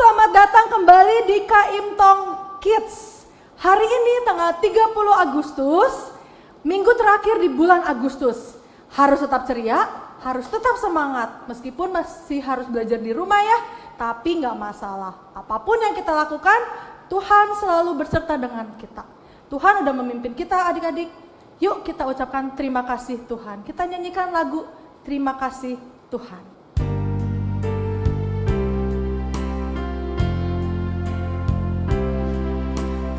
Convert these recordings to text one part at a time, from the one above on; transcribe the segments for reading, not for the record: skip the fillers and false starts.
selamat datang kembali di Kaim Tong Kids. Hari ini tanggal 30 Agustus, minggu terakhir di bulan Agustus. Harus tetap ceria, harus tetap semangat. Meskipun masih harus belajar di rumah ya, tapi nggak masalah. Apapun yang kita lakukan, Tuhan selalu berserta dengan kita. Tuhan udah memimpin kita adik-adik. Yuk kita ucapkan terima kasih Tuhan. Kita nyanyikan lagu Terima Kasih Tuhan.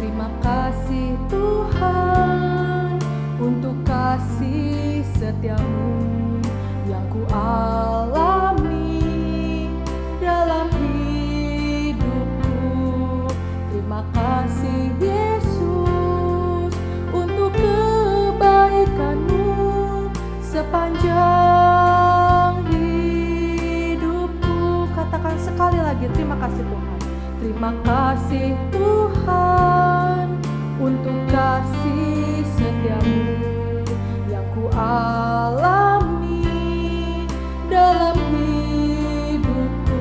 Terima kasih Tuhan untuk kasih setiamu yang ku alami dalam hidupku. Terima kasih Yesus untuk kebaikanmu sepanjang hidupku. Katakan sekali lagi, terima kasih Tuhan. Terima kasih Tuhan untuk kasih setiamu yang ku alami dalam hidupku.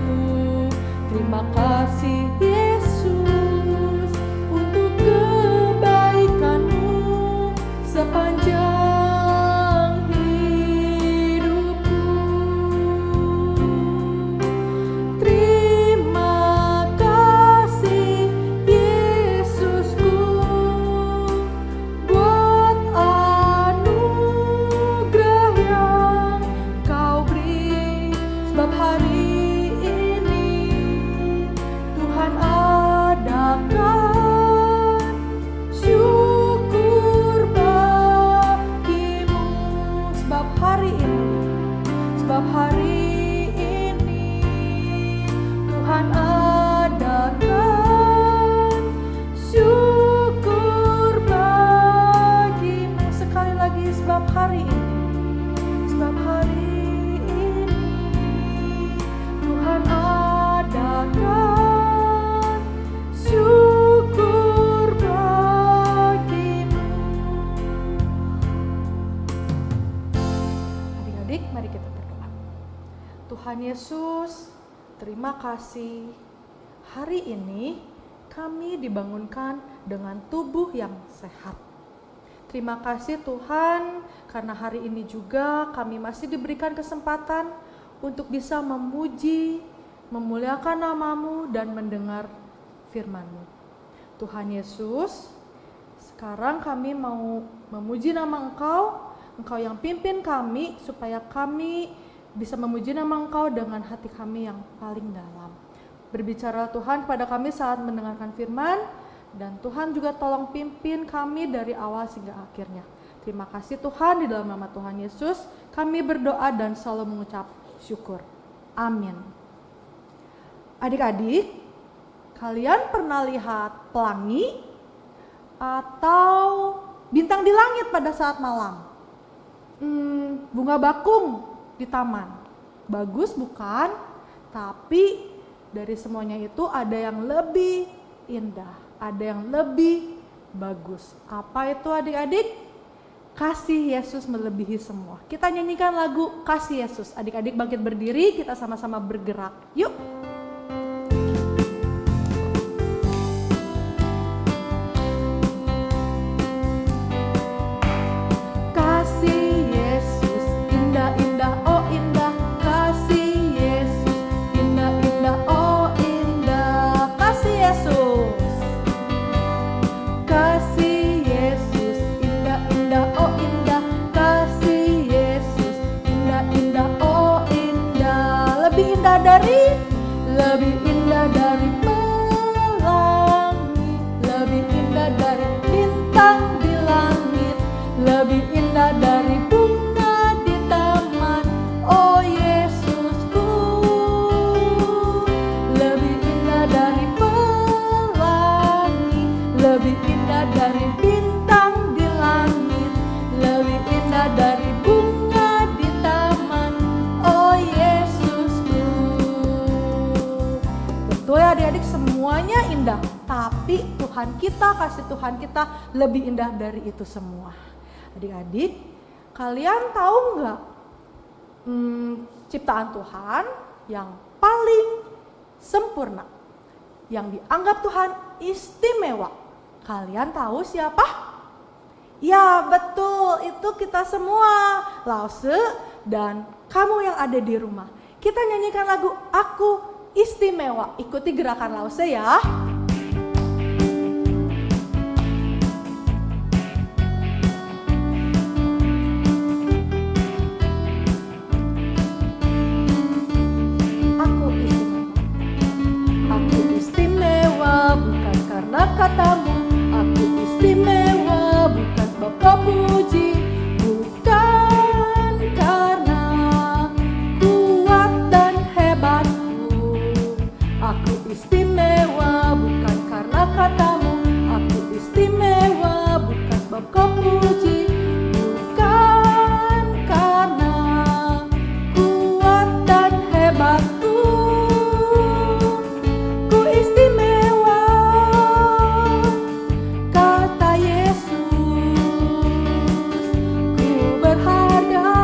Terima kasih Yesus untuk kebaikanmu sepanjang hidupku. Terima kasih Yesusku buat anugerah yang kau beri, sebab hari ini Tuhan adakan syukur bagimu. Sebab hari ini Tuhan adakan syukur bagimu. Sekali lagi, sebab hari ini Tuhan adakan syukur bagimu. Adik-adik, mari kita berdoa. Tuhan Yesus, terima kasih. Hari ini kami dibangunkan dengan tubuh yang sehat. Terima kasih Tuhan, karena hari ini juga kami masih diberikan kesempatan untuk bisa memuji, memuliakan nama-Mu dan mendengar firman-Mu. Tuhan Yesus, sekarang kami mau memuji nama Engkau, Engkau yang pimpin kami supaya kami bisa memuji nama Engkau dengan hati kami yang paling dalam. Berbicara Tuhan kepada kami saat mendengarkan firman, dan Tuhan juga tolong pimpin kami dari awal hingga akhirnya. Terima kasih Tuhan, di dalam nama Tuhan Yesus kami berdoa dan selalu mengucap syukur. Amin. Adik-adik, kalian pernah lihat pelangi atau bintang di langit pada saat malam? Bunga bakung di taman. Bagus bukan? Tapi dari semuanya itu ada yang lebih indah, ada yang lebih bagus. Apa itu adik-adik? Kasih Yesus melebihi semua. Kita nyanyikan lagu Kasih Yesus. Adik-adik bangkit berdiri, kita sama-sama bergerak. Yuk. Lebih indah dari pelangi, lebih indah dari bintang di langit, lebih indah dari bunga di taman. Oh Yesusku, lebih indah dari pelangi, lebih indah dari bintang di langit, lebih indah dari bunga di taman. Oh Yesusku. Betul ya adik-adik, semuanya indah, tapi Tuhan kita, kasih Tuhan kita lebih indah dari itu semua. Adik-adik, kalian tahu nggak ciptaan Tuhan yang paling sempurna, yang dianggap Tuhan istimewa. Kalian tahu siapa? Ya betul, itu kita semua, Lause dan kamu yang ada di rumah. Kita nyanyikan lagu Aku Istimewa. Ikuti gerakan Lause ya. Aku istimewa bukan karena katamu. Aku istimewa bukan sebab kau puji, bukan karena kuat dan hebatku. Aku istimewa bukan karena katamu. Aku istimewa bukan sebab kau puji, bukan karena kuat dan hebatku. Ku istimewa, kata Yesus. Ku berharga,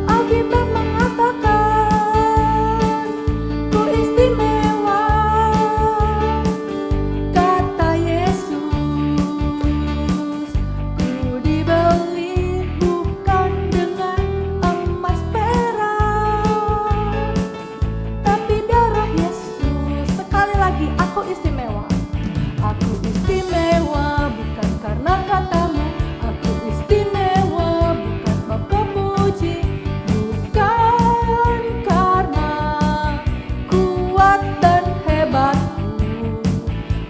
Alkitab mengatakan. Ku istimewa, kata Yesus. Ku dibeli bukan dengan emas perak, tapi darah Yesus. Sekali lagi, aku istimewa. Aku istimewa bukan karena katamu. Aku istimewa bukan sebab kau puji, bukan karena kuat dan hebatku.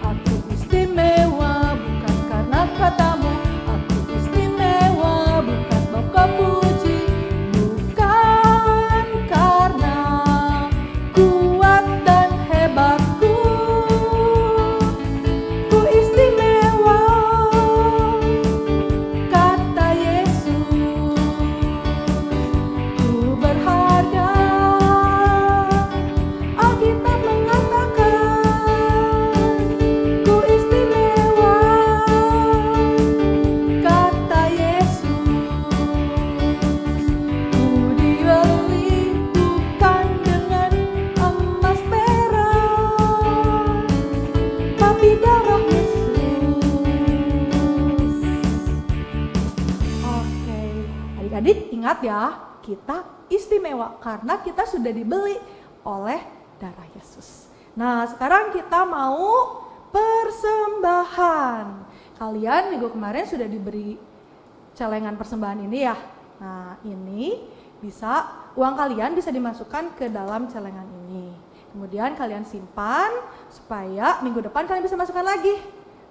Aku istimewa bukan karena katamu. Aku istimewa bukan sebab kau puji, bukan karena kuat dan hebatku. Ku istimewa, kata Yesus. Ku berharga, Alkitab mengatakan. Ku istimewa, kata Yesus. Ku dibeli bukan dengan emas perak, tapi darah Yesus. Oke, adik-adik ingat ya, kita istimewa karena kita sudah dibeli oleh darah Yesus. Nah, sekarang kita mau persembahan. Kalian minggu kemarin sudah diberi celengan persembahan ini ya. Nah, ini uang kalian bisa dimasukkan ke dalam celengan ini. Kemudian kalian simpan supaya minggu depan kalian bisa masukkan lagi.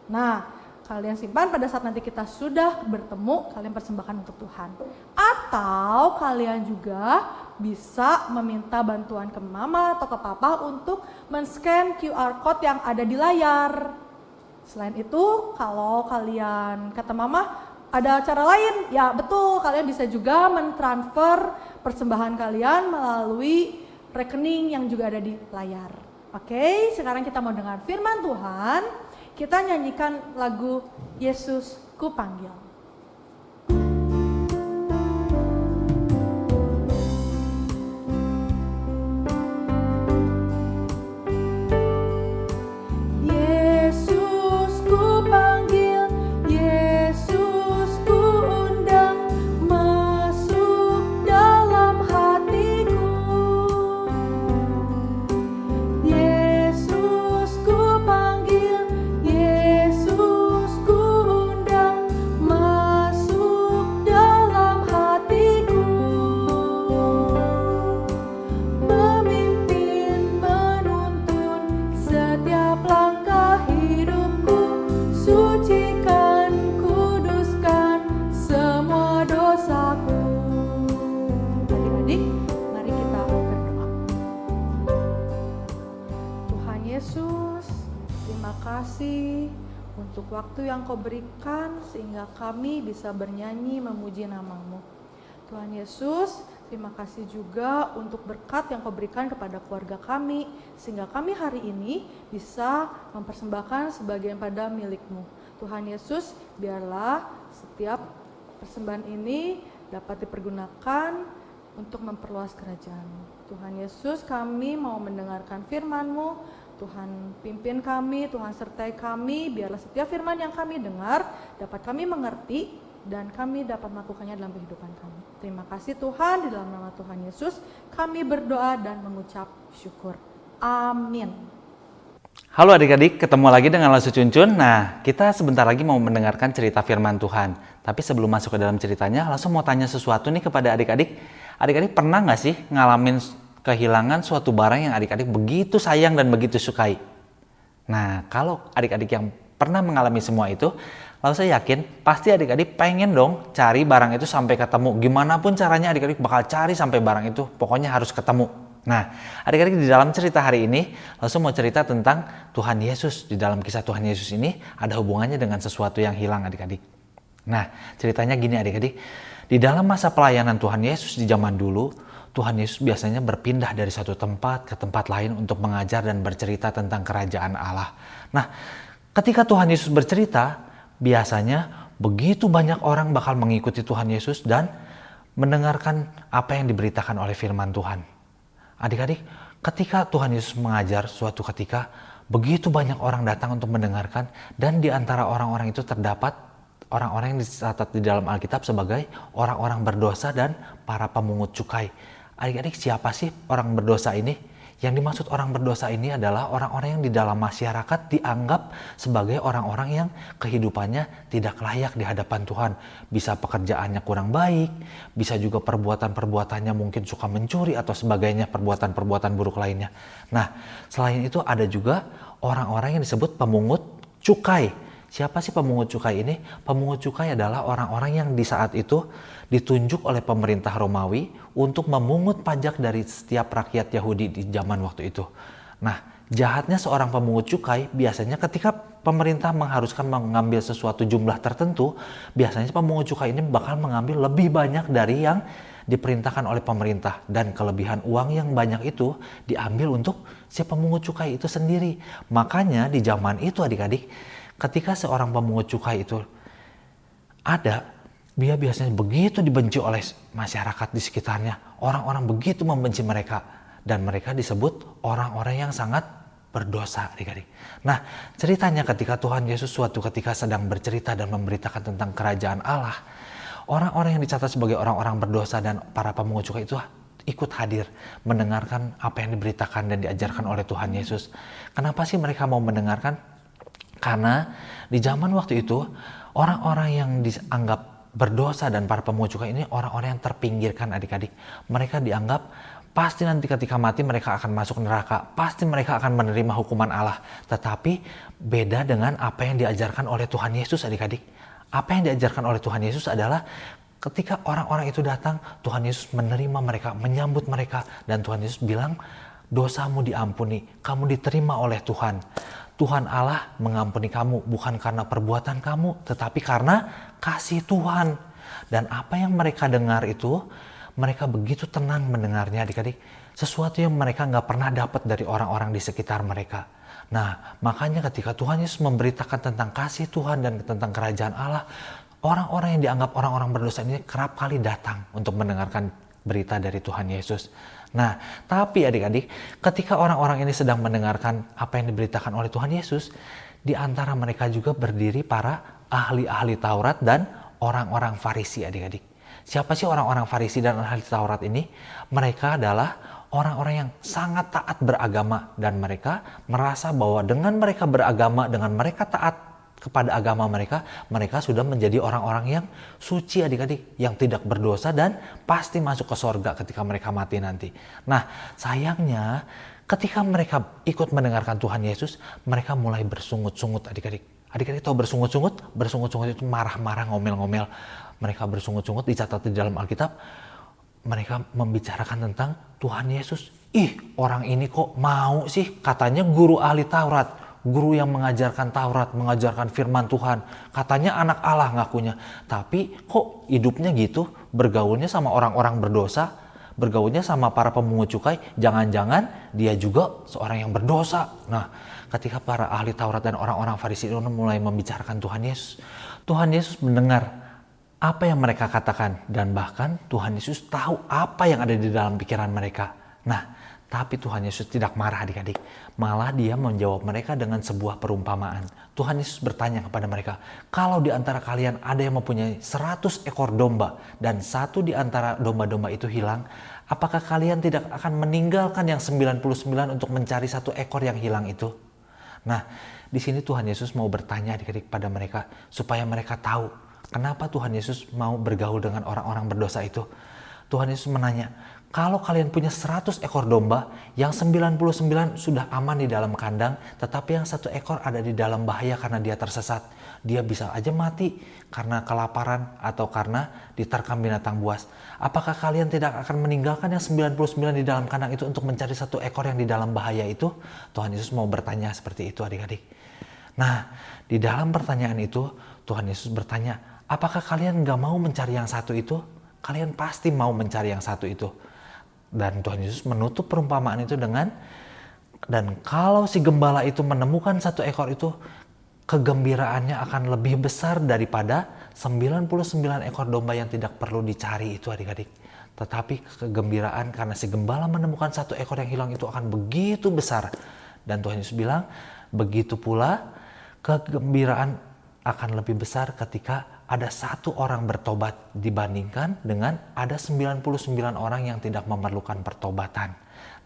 Nah, kalian simpan pada saat nanti kita sudah bertemu, kalian persembahkan untuk Tuhan. Atau kalian juga bisa meminta bantuan ke mama atau ke papa untuk men-scan QR code yang ada di layar. Selain itu, kalau kalian kata mama ada cara lain, ya betul, kalian bisa juga mentransfer persembahan kalian melalui rekening yang juga ada di layar. Oke, sekarang kita mau dengar firman Tuhan. Kita nyanyikan lagu Yesus Ku Panggil. Yesus ku panggil, Yesus ku undang, masuk dalam hatiku. Yesus ku panggil, Yesus ku undang, masuk dalam hatiku. Memimpin, menuntun setiap langkah hidupku, sucikan, kuduskan semua dosaku. Adik-adik, mari kita berdoa. Tuhan Yesus, terima kasih untuk waktu yang Kau berikan sehingga kami bisa bernyanyi memuji nama-Mu. Tuhan Yesus, terima kasih juga untuk berkat yang Kau berikan kepada keluarga kami sehingga kami hari ini bisa mempersembahkan sebagian pada milik-Mu. Tuhan Yesus, biarlah setiap persembahan ini dapat dipergunakan untuk memperluas kerajaan-Mu. Tuhan Yesus, kami mau mendengarkan firman-Mu. Tuhan pimpin kami, Tuhan sertai kami, biarlah setiap firman yang kami dengar dapat kami mengerti dan kami dapat melakukannya dalam kehidupan kami. Terima kasih Tuhan, di dalam nama Tuhan Yesus kami berdoa dan mengucap syukur. Amin. Halo adik-adik, ketemu lagi dengan Lasu Cuncun. Nah, kita sebentar lagi mau mendengarkan cerita firman Tuhan. Tapi sebelum masuk ke dalam ceritanya, langsung mau tanya sesuatu nih kepada adik-adik. Adik-adik pernah nggak sih ngalamin kehilangan suatu barang yang adik-adik begitu sayang dan begitu sukai? Nah, kalau adik-adik yang pernah mengalami semua itu, lalu saya yakin pasti adik-adik pengen dong cari barang itu sampai ketemu. Gimana pun caranya adik-adik bakal cari sampai barang itu, pokoknya harus ketemu. Nah, adik-adik di dalam cerita hari ini langsung mau cerita tentang Tuhan Yesus. Di dalam kisah Tuhan Yesus ini ada hubungannya dengan sesuatu yang hilang adik-adik. Nah, ceritanya gini adik-adik. Di dalam masa pelayanan Tuhan Yesus di zaman dulu, Tuhan Yesus biasanya berpindah dari satu tempat ke tempat lain untuk mengajar dan bercerita tentang kerajaan Allah. Nah, ketika Tuhan Yesus bercerita, biasanya begitu banyak orang bakal mengikuti Tuhan Yesus dan mendengarkan apa yang diberitakan oleh firman Tuhan. Adik-adik, ketika Tuhan Yesus mengajar suatu ketika, begitu banyak orang datang untuk mendengarkan, dan di antara orang-orang itu terdapat orang-orang yang dicatat di dalam Alkitab sebagai orang-orang berdosa dan para pemungut cukai. Adik-adik, siapa sih orang berdosa ini? Yang dimaksud orang berdosa ini adalah orang-orang yang di dalam masyarakat dianggap sebagai orang-orang yang kehidupannya tidak layak di hadapan Tuhan. Bisa pekerjaannya kurang baik, bisa juga perbuatan-perbuatannya mungkin suka mencuri atau sebagainya, perbuatan-perbuatan buruk lainnya. Nah, selain itu ada juga orang-orang yang disebut pemungut cukai. Siapa sih pemungut cukai ini? Pemungut cukai adalah orang-orang yang di saat itu ditunjuk oleh pemerintah Romawi untuk memungut pajak dari setiap rakyat Yahudi di zaman waktu itu. Nah, jahatnya seorang pemungut cukai biasanya ketika pemerintah mengharuskan mengambil sesuatu jumlah tertentu, biasanya pemungut cukai ini bakal mengambil lebih banyak dari yang diperintahkan oleh pemerintah, dan kelebihan uang yang banyak itu diambil untuk si pemungut cukai itu sendiri. Makanya di zaman itu adik-adik, ketika seorang pemungut cukai itu ada, dia biasanya begitu dibenci oleh masyarakat di sekitarnya. Orang-orang begitu membenci mereka, dan mereka disebut orang-orang yang sangat berdosa adik-adik. Nah, ceritanya ketika Tuhan Yesus suatu ketika sedang bercerita dan memberitakan tentang kerajaan Allah, orang-orang yang dicatat sebagai orang-orang berdosa dan para pemungut cukai itu ikut hadir mendengarkan apa yang diberitakan dan diajarkan oleh Tuhan Yesus. Kenapa sih mereka mau mendengarkan? Karena di zaman waktu itu orang-orang yang dianggap berdosa dan para pemungut cukai ini orang-orang yang terpinggirkan adik-adik. Mereka dianggap pasti nanti ketika mati mereka akan masuk neraka, pasti mereka akan menerima hukuman Allah. Tetapi beda dengan apa yang diajarkan oleh Tuhan Yesus adik-adik. Apa yang diajarkan oleh Tuhan Yesus adalah ketika orang-orang itu datang, Tuhan Yesus menerima mereka, menyambut mereka, dan Tuhan Yesus bilang, dosamu diampuni, kamu diterima oleh Tuhan. Tuhan Allah mengampuni kamu bukan karena perbuatan kamu, tetapi karena kasih Tuhan. Dan apa yang mereka dengar itu, mereka begitu tenang mendengarnya adik-adik. Sesuatu yang mereka nggak pernah dapat dari orang-orang di sekitar mereka. Nah, makanya ketika Tuhan Yesus memberitakan tentang kasih Tuhan dan tentang kerajaan Allah, orang-orang yang dianggap orang-orang berdosa ini kerap kali datang untuk mendengarkan berita dari Tuhan Yesus. Nah, tapi adik-adik, ketika orang-orang ini sedang mendengarkan apa yang diberitakan oleh Tuhan Yesus, di antara mereka juga berdiri para ahli-ahli Taurat dan orang-orang Farisi adik-adik. Siapa sih orang-orang Farisi dan ahli Taurat ini? Mereka adalah orang-orang yang sangat taat beragama, dan mereka merasa bahwa dengan mereka beragama, dengan mereka taat kepada agama mereka, mereka sudah menjadi orang-orang yang suci adik-adik, yang tidak berdosa dan pasti masuk ke sorga ketika mereka mati nanti. Nah, sayangnya ketika mereka ikut mendengarkan Tuhan Yesus, mereka mulai bersungut-sungut adik-adik. Adik-adik tahu bersungut-sungut? Bersungut-sungut itu marah-marah, ngomel-ngomel. Mereka bersungut-sungut, dicatat di dalam Alkitab. Mereka membicarakan tentang Tuhan Yesus. Ih, orang ini kok mau sih? Katanya guru ahli Taurat. Guru yang mengajarkan Taurat, mengajarkan firman Tuhan. Katanya anak Allah ngakunya. Tapi kok hidupnya gitu? Bergaulnya sama orang-orang berdosa, bergaulnya sama para pemungut cukai. Jangan-jangan dia juga seorang yang berdosa. Nah, ketika para ahli Taurat dan orang-orang Farisi itu mulai membicarakan Tuhan Yesus, Tuhan Yesus mendengar apa yang mereka katakan. Dan bahkan Tuhan Yesus tahu apa yang ada di dalam pikiran mereka. Nah, tapi Tuhan Yesus tidak marah adik-adik. Malah dia menjawab mereka dengan sebuah perumpamaan. Tuhan Yesus bertanya kepada mereka, kalau di antara kalian ada yang mempunyai 100 ekor domba dan satu di antara domba-domba itu hilang, apakah kalian tidak akan meninggalkan yang 99 untuk mencari satu ekor yang hilang itu? Nah, di sini Tuhan Yesus mau bertanya adik-adik pada mereka supaya mereka tahu kenapa Tuhan Yesus mau bergaul dengan orang-orang berdosa itu. Tuhan Yesus menanya, kalau kalian punya 100 ekor domba, yang 99 sudah aman di dalam kandang, tetapi yang satu ekor ada di dalam bahaya karena dia tersesat. Dia bisa aja mati karena kelaparan atau karena diterkam binatang buas. Apakah kalian tidak akan meninggalkan yang 99 di dalam kandang itu untuk mencari satu ekor yang di dalam bahaya itu? Tuhan Yesus mau bertanya seperti itu adik-adik. Nah, di dalam pertanyaan itu, Tuhan Yesus bertanya, apakah kalian gak mau mencari yang satu itu? Kalian pasti mau mencari yang satu itu. Dan Tuhan Yesus menutup perumpamaan itu dengan, dan kalau si gembala itu menemukan satu ekor itu, kegembiraannya akan lebih besar daripada 99 ekor domba yang tidak perlu dicari itu adik-adik. Tetapi kegembiraan karena si gembala menemukan satu ekor yang hilang itu akan begitu besar. Dan Tuhan Yesus bilang, begitu pula kegembiraan akan lebih besar ketika ada satu orang bertobat dibandingkan dengan ada 99 orang yang tidak memerlukan pertobatan.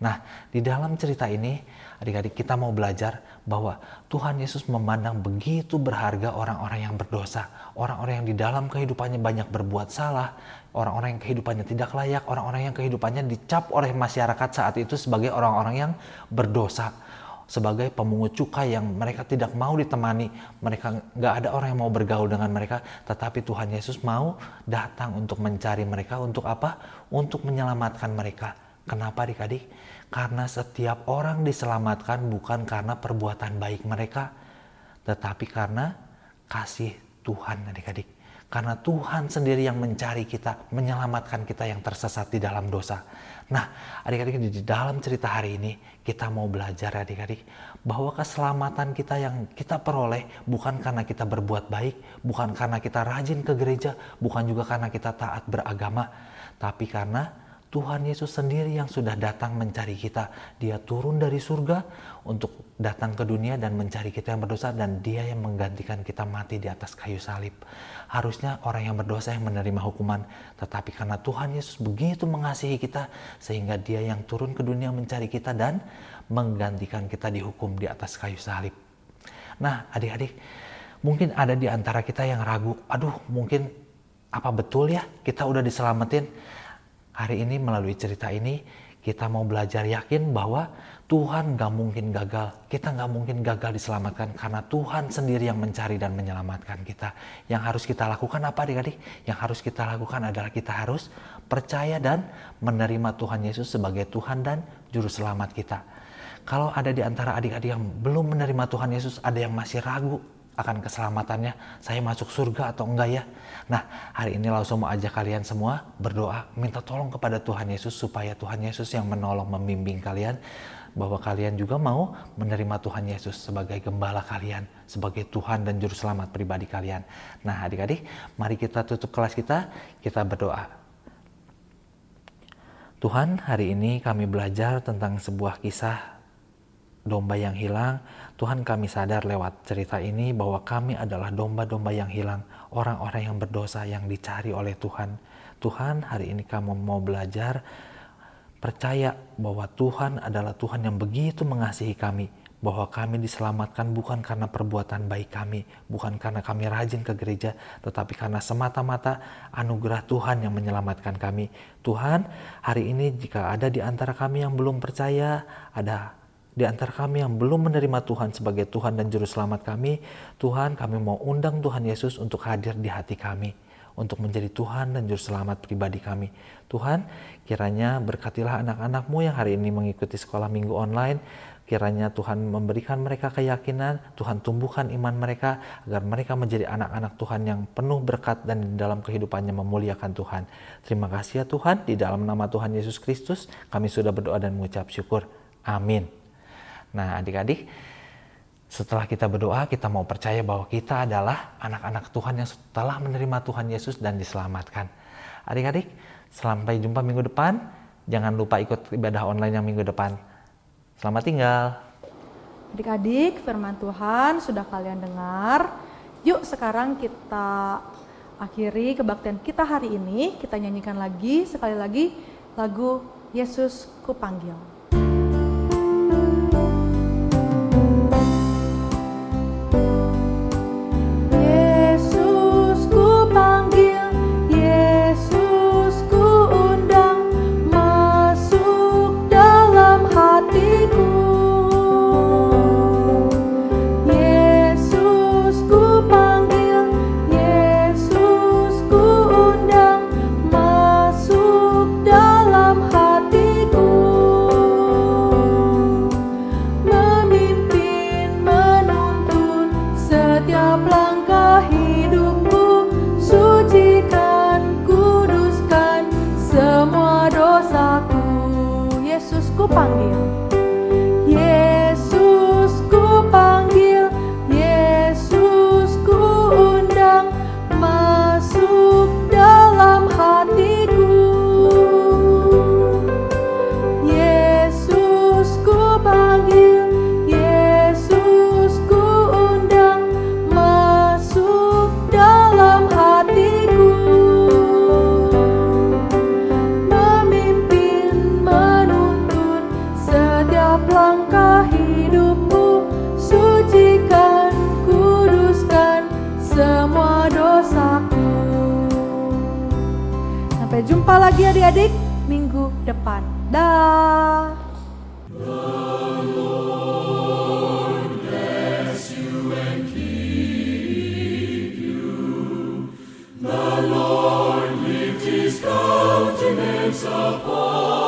Nah, di dalam cerita ini, adik-adik kita mau belajar bahwa Tuhan Yesus memandang begitu berharga orang-orang yang berdosa, orang-orang yang di dalam kehidupannya banyak berbuat salah, orang-orang yang kehidupannya tidak layak, orang-orang yang kehidupannya dicap oleh masyarakat saat itu sebagai orang-orang yang berdosa, sebagai pemungut cukai yang mereka tidak mau ditemani, mereka nggak ada orang yang mau bergaul dengan mereka, tetapi Tuhan Yesus mau datang untuk mencari mereka, untuk apa? Untuk menyelamatkan mereka. Kenapa adik-adik? Karena setiap orang diselamatkan bukan karena perbuatan baik mereka, tetapi karena kasih Tuhan adik-adik. Karena Tuhan sendiri yang mencari kita, menyelamatkan kita yang tersesat di dalam dosa. Nah, adik-adik di dalam cerita hari ini kita mau belajar adik-adik bahwa keselamatan kita yang kita peroleh bukan karena kita berbuat baik, bukan karena kita rajin ke gereja, bukan juga karena kita taat beragama, tapi karena Tuhan Yesus sendiri yang sudah datang mencari kita. Dia turun dari surga untuk datang ke dunia dan mencari kita yang berdosa, dan dia yang menggantikan kita mati di atas kayu salib. Harusnya orang yang berdosa yang menerima hukuman, tetapi karena Tuhan Yesus begitu mengasihi kita sehingga dia yang turun ke dunia mencari kita dan menggantikan kita dihukum di atas kayu salib. Nah, adik-adik, mungkin ada di antara kita yang ragu, aduh mungkin apa betul ya kita udah diselamatin? Hari ini melalui cerita ini kita mau belajar yakin bahwa Tuhan gak mungkin gagal. Kita gak mungkin gagal diselamatkan karena Tuhan sendiri yang mencari dan menyelamatkan kita. Yang harus kita lakukan apa adik-adik? Yang harus kita lakukan adalah kita harus percaya dan menerima Tuhan Yesus sebagai Tuhan dan Juru Selamat kita. Kalau ada di antara adik-adik yang belum menerima Tuhan Yesus, ada yang masih ragu akan keselamatannya, saya masuk surga atau enggak ya? Nah, hari ini langsung mau ajak kalian semua berdoa, minta tolong kepada Tuhan Yesus supaya Tuhan Yesus yang menolong, membimbing kalian, bahwa kalian juga mau menerima Tuhan Yesus sebagai gembala kalian, sebagai Tuhan dan Juru Selamat pribadi kalian. Nah, adik-adik, mari kita tutup kelas kita berdoa. Tuhan, hari ini kami belajar tentang sebuah kisah domba yang hilang. Tuhan, kami sadar lewat cerita ini bahwa kami adalah domba-domba yang hilang, orang-orang yang berdosa yang dicari oleh Tuhan. Tuhan, hari ini kami mau belajar percaya bahwa Tuhan adalah Tuhan yang begitu mengasihi kami, bahwa kami diselamatkan bukan karena perbuatan baik kami, bukan karena kami rajin ke gereja, tetapi karena semata-mata anugerah Tuhan yang menyelamatkan kami. Tuhan, hari ini jika ada di antara kami yang belum percaya, ada di antara kami yang belum menerima Tuhan sebagai Tuhan dan Juru Selamat kami, Tuhan, kami mau undang Tuhan Yesus untuk hadir di hati kami, untuk menjadi Tuhan dan Juru Selamat pribadi kami. Tuhan, kiranya berkatilah anak-anak-Mu yang hari ini mengikuti sekolah minggu online. Kiranya Tuhan memberikan mereka keyakinan, Tuhan tumbuhkan iman mereka, agar mereka menjadi anak-anak Tuhan yang penuh berkat dan di dalam kehidupannya memuliakan Tuhan. Terima kasih ya Tuhan, di dalam nama Tuhan Yesus Kristus, kami sudah berdoa dan mengucap syukur. Amin. Nah, adik-adik, setelah kita berdoa, kita mau percaya bahwa kita adalah anak-anak Tuhan yang telah menerima Tuhan Yesus dan diselamatkan. Adik-adik, sampai jumpa minggu depan Jangan lupa ikut ibadah online yang minggu depan. Selamat tinggal. Adik-adik, firman Tuhan sudah kalian dengar. Yuk sekarang kita akhiri kebaktian kita hari ini. Kita nyanyikan lagi, sekali lagi, lagu Yesus Kupanggil. Yesus kupanggil, Yesus kuundang, masuk dalam hatiku. Yesus kupanggil, Yesus kuundang, masuk dalam hatiku. Memimpin, menuntun setiap langkah hidupku, sucikan, kuduskan semua dosaku. Yesus kupanggil, Yesus kupanggil, Yesus kuundang, masuk dalam hatiku. Yesus kupanggil, Yesus kuundang, masuk dalam hatiku. Memimpin, menuntun setiap langkah hidupku, sucikan, kuduskan semua dosaku. Sampai jumpa lagi adik-adik minggu depan. Dah. The Lord lift his countenance upon